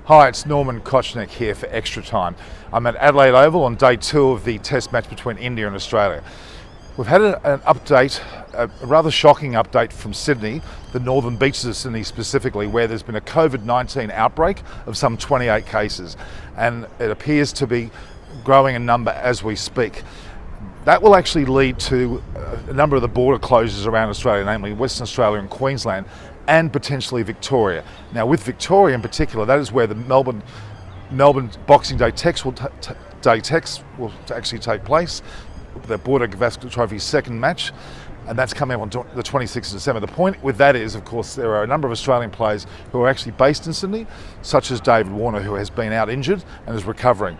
Hi, it's Norman Kochnick here for Extra Time. I'm at Adelaide Oval on day 2 of the test match between India and Australia. We've had an update, a rather shocking update from Sydney, the northern beaches of Sydney specifically, where there's been a COVID-19 outbreak of some 28 cases, and it appears to be growing in number as we speak. That will actually lead to a number of the border closures around Australia, namely Western Australia and Queensland, and potentially Victoria. Now, with Victoria in particular, that is where the Melbourne Boxing Day text will actually take place, the Border Gavaskar Trophy's second match, and that's coming up on the 26th of December. The point with that is, of course, there are a number of Australian players who are actually based in Sydney, such as David Warner, who has been out injured and is recovering.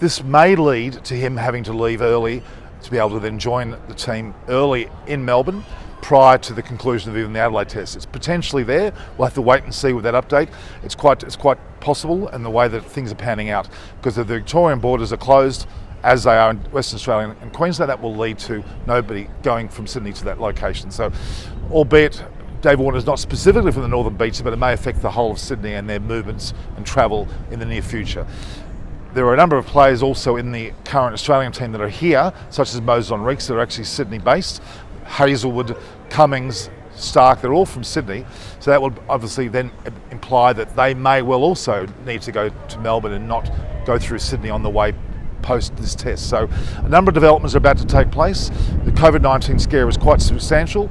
This may lead to him having to leave early to be able to then join the team early in Melbourne prior to the conclusion of even the Adelaide test. It's potentially there. We'll have to wait and see with that update. It's quite possible in the way that things are panning out, because if the Victorian borders are closed, as they are in Western Australia and Queensland, that will lead to nobody going from Sydney to that location. So, albeit Dave Warner is not specifically from the northern beaches, but it may affect the whole of Sydney and their movements and travel in the near future. There are a number of players also in the current Australian team that are here, such as Moses Enriques, that are actually Sydney-based. Hazelwood, Cummings, Stark, they're all from Sydney. So that will obviously then imply that they may well also need to go to Melbourne and not go through Sydney on the way post this test. So a number of developments are about to take place. The COVID-19 scare is quite substantial.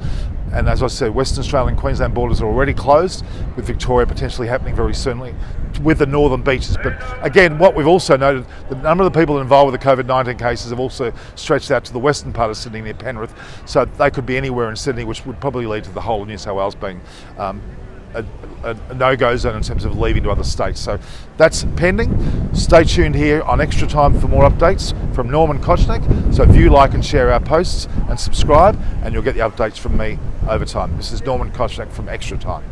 And as I said, Western Australia and Queensland borders are already closed, with Victoria potentially happening very soon with the northern beaches. But again, what we've also noted, the number of the people involved with the COVID-19 cases have also stretched out to the western part of Sydney near Penrith. So they could be anywhere in Sydney, which would probably lead to the whole of New South Wales being a no-go zone in terms of leaving to other states. So that's pending. Stay tuned here on Extra Time for more updates from Norman Kochnick. So view, like and share our posts and subscribe, and you'll get the updates from me over time. This is Norman Kochnick from Extra Time.